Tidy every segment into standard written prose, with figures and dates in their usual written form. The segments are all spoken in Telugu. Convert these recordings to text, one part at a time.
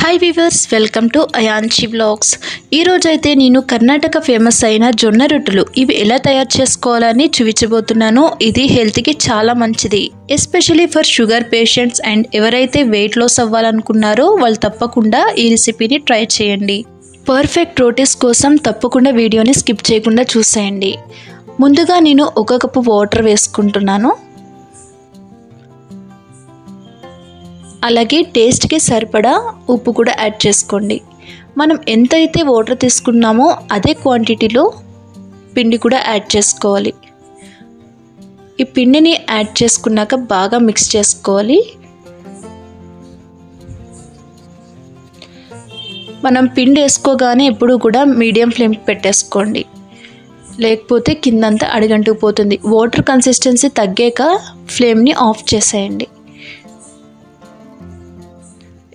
Hi viewers, welcome to Ayanshi blogs. ఈరోజు అయితే నేను కర్ణాటక ఫేమస్ అయిన జొన్న రొట్టెలు ఇవి ఎలా తయారు చేసుకోవాలని చూపించబోతున్నాను. ఇది హెల్త్కి చాలా మంచిది, especially for sugar patients and ఎవరైతే వెయిట్ లాస్ అవ్వాలనుకున్నారో వాళ్ళు తప్పకుండా ఈ రెసిపీని ట్రై చేయండి. పర్ఫెక్ట్ రోటీస్ కోసం తప్పకుండా వీడియోని స్కిప్ చేయకుండా చూసేయండి. ముందుగా నేను 1 కప్పు వాటర్ వేసుకుంటున్నాను. అలాగే టేస్ట్కి సరిపడా ఉప్పు కూడా యాడ్ చేసుకోండి. మనం ఎంతైతే వాటర్ తీసుకున్నామో అదే క్వాంటిటీలో పిండి కూడా యాడ్ చేసుకోవాలి. ఈ పిండిని యాడ్ చేసుకున్నాక బాగా మిక్స్ చేసుకోవాలి. మనం పిండి వేసుకోగానే ఎప్పుడు కూడా మీడియం ఫ్లేమ్కి పెట్టేసుకోండి, లేకపోతే కిందంతా అడుగంటుకుపోతుంది. వాటర్ కన్సిస్టెన్సీ తగ్గాక ఫ్లేమ్ని ఆఫ్ చేసేయండి.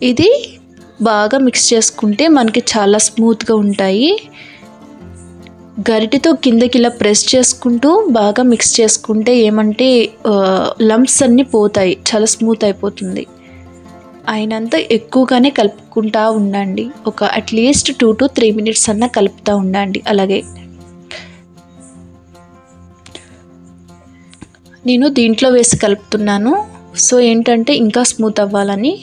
ఇది బాగా మిక్స్ చేసుకుంటే మనకి చాలా స్మూత్గా ఉంటాయి. గరిటెతో కిందకి ఇలా ప్రెస్ చేసుకుంటూ బాగా మిక్స్ చేసుకుంటే ఏమంటే లంప్స్ అన్నీ పోతాయి, చాలా స్మూత్ అయిపోతుంది. అయినంత ఎక్కువగానే కలుపుకుంటూ ఉండండి. ఒక అట్లీస్ట్ 2 to 3 minutes అన్నా కలుపుతూ ఉండండి. అలాగే నేను దీంట్లో వేసి కలుపుతున్నాను. సో ఏంటంటే ఇంకా స్మూత్ అవ్వాలని.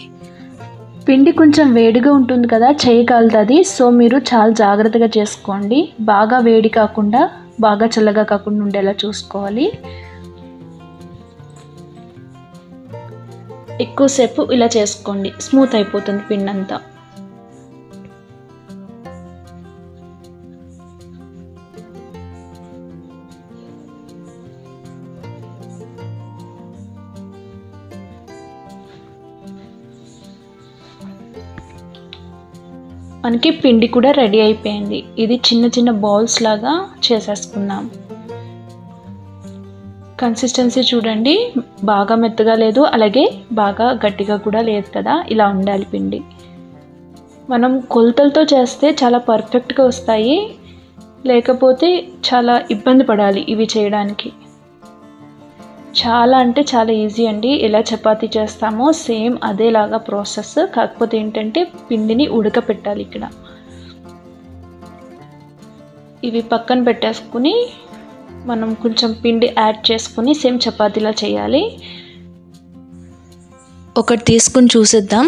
పిండి కొంచెం వేడిగా ఉంటుంది కదా, చేయి కాలుతుంది. సో మీరు చాలా జాగ్రత్తగా చేసుకోండి. బాగా వేడి కాకుండా బాగా చల్లగా కాకుండా ఉండేలా చూసుకోవాలి. ఎక్కువసేపు ఇలా చేసుకోండి, స్మూత్ అయిపోతుంది పిండి అంతా. మనకి పిండి కూడా రెడీ అయిపోయింది. ఇది చిన్న చిన్న బాల్స్ లాగా చేసేసుకుందాం. కన్సిస్టెన్సీ చూడండి, బాగా మెత్తగా లేదు, అలాగే బాగా గట్టిగా కూడా లేదు కదా. ఇలా ఉండాలి పిండి. మనం కొలతలతో చేస్తే చాలా పర్ఫెక్ట్గా వస్తాయి, లేకపోతే చాలా ఇబ్బంది పడాలి ఇవి చేయడానికి. చాలా అంటే చాలా ఈజీ అండి. ఎలా చపాతీ చేస్తామో సేమ్ అదేలాగా ప్రాసెస్. కాకపోతే ఏంటంటే పిండిని ఉడకపెట్టాలి. ఇక్కడ ఇవి పక్కన పెట్టేసుకుని మనం కొంచెం పిండి యాడ్ చేసుకుని సేమ్ చపాతీలా చేయాలి. ఒకటి తీసుకుని చూసేద్దాం.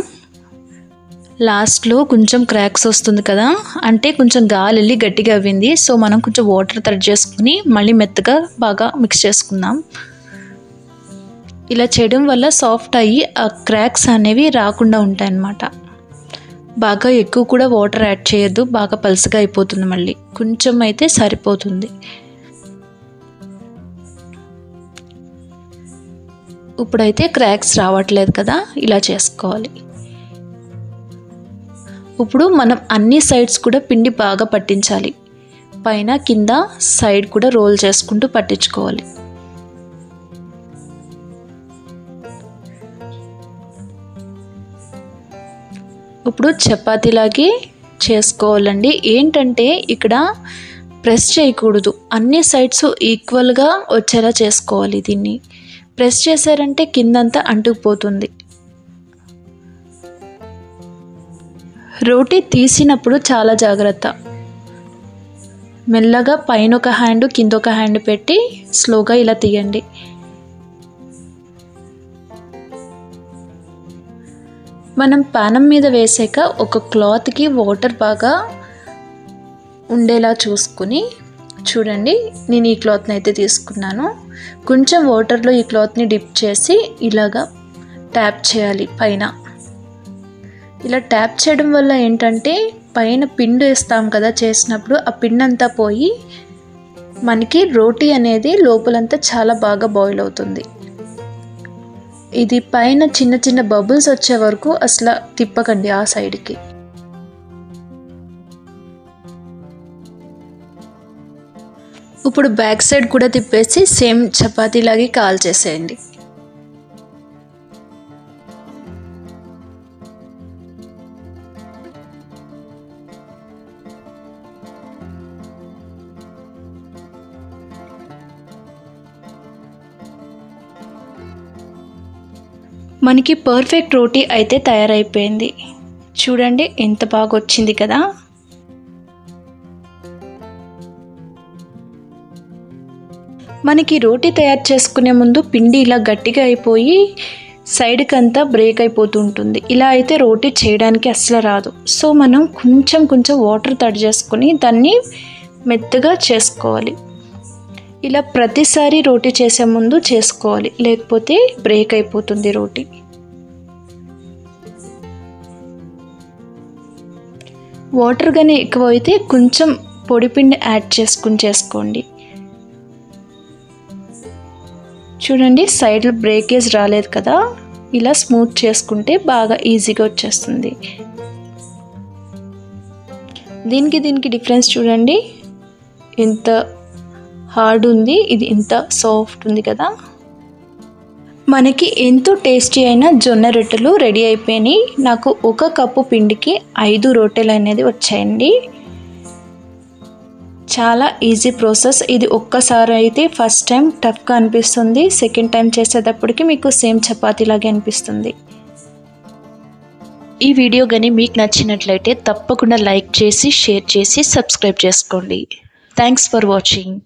లాస్ట్లో కొంచెం క్రాక్స్ వస్తుంది కదా, అంటే కొంచెం గాలి వెళ్ళి గట్టిగా అవ్వింది. సో మనం కొంచెం వాటర్ తడి చేసుకుని మళ్ళీ మెత్తగా బాగా మిక్స్ చేసుకుందాం. ఇలా చేయడం వల్ల సాఫ్ట్ అయ్యి ఆ క్రాక్స్ అనేవి రాకుండా ఉంటాయన్నమాట. బాగా ఎక్కువ కూడా వాటర్ యాడ్ చేయొద్దు, బాగా పలుసగా అయిపోతుంది. మళ్ళీ కొంచెం అయితే సరిపోతుంది. ఇప్పుడైతే క్రాక్స్ రావట్లేదు కదా, ఇలా చేసుకోవాలి. ఇప్పుడు మనం అన్ని సైడ్స్ కూడా పిండి బాగా పట్టించాలి. పైన కింద సైడ్ కూడా రోల్ చేసుకుంటూ పట్టించుకోవాలి. ఇప్పుడు చపాతీలాగే చేసుకోవాలండి. ఏంటంటే ఇక్కడ ప్రెస్ చేయకూడదు, అన్ని సైడ్స్ ఈక్వల్గా వచ్చేలా చేసుకోవాలి. దీన్ని ప్రెస్ చేశారంటే కిందంతా అంటుకుపోతుంది. రోటీ తీసినప్పుడు చాలా జాగ్రత్త. మెల్లగా పైన ఒక హ్యాండ్ కింద ఒక హ్యాండ్ పెట్టి స్లోగా ఇలా తీయండి. మనం పానం మీద వేసాక ఒక క్లాత్కి వాటర్ బాగా ఉండేలా చూసుకుని చూడండి. నేను ఈ క్లాత్ని అయితే తీసుకున్నాను. కొంచెం వాటర్లో ఈ క్లాత్ని డిప్ చేసి ఇలాగా ట్యాప్ చేయాలి పైన. ఇలా ట్యాప్ చేయడం వల్ల ఏంటంటే పైన పిండి వేస్తాం కదా చేసినప్పుడు, ఆ పిండి అంతా పోయి మనకి రోటీ అనేది లోపలంతా చాలా బాగా బాయిల్ అవుతుంది. ఇది పైన చిన్న చిన్న బబుల్స్ వచ్చే వరకు అసలు తిప్పకండి ఆ సైడ్కి. ఇప్పుడు బ్యాక్ సైడ్ కూడా తిప్పేసి సేమ్ చపాతీలాగే కాల్ చేసేయండి. మనకి పర్ఫెక్ట్ రోటీ అయితే తయారైపోయింది. చూడండి ఎంత బాగా వచ్చింది కదా. మనకి రోటీ తయారు చేసుకునే ముందు పిండి ఇలా గట్టిగా అయిపోయి సైడ్కి అంతా బ్రేక్ అయిపోతూ ఉంటుంది. ఇలా అయితే రోటీ చేయడానికి అస్సలు రాదు. సో మనం కొంచెం వాటర్ తడి చేసుకొని దాన్ని మెత్తగా చేసుకోవాలి. ఇలా ప్రతిసారి రోటీ చేసే ముందు చేసుకోవాలి, లేకపోతే బ్రేక్ అయిపోతుంది రోటీ. వాటర్ కానీ ఎక్కువ అయితే కొంచెం పొడిపిండి యాడ్ చేసుకోండి. చూడండి సైడ్లో బ్రేకేజ్ రాలేదు కదా. ఇలా స్మూత్ చేసుకుంటే బాగా ఈజీగా వచ్చేస్తుంది. దీనికి డిఫరెన్స్ చూడండి, ఎంత హార్డ్ ఉంది, ఇది ఎంత సాఫ్ట్ ఉంది కదా. మనకి ఎంతో టేస్టీ అయిన జొన్న రొట్టెలు రెడీ అయిపోయినాయి. నాకు 1 కప్పు పిండికి 5 రొట్టెలు అనేది వచ్చాయండి. చాలా ఈజీ ప్రాసెస్. ఇది ఒక్కసారి అయితే ఫస్ట్ టైం టఫ్గా అనిపిస్తుంది, సెకండ్ టైం చేసేటప్పటికి మీకు సేమ్ చపాతీలాగే అనిపిస్తుంది. ఈ వీడియో కానీ మీకు నచ్చినట్లయితే తప్పకుండా లైక్ చేసి, షేర్ చేసి, సబ్స్క్రైబ్ చేసుకోండి. Thanks for watching.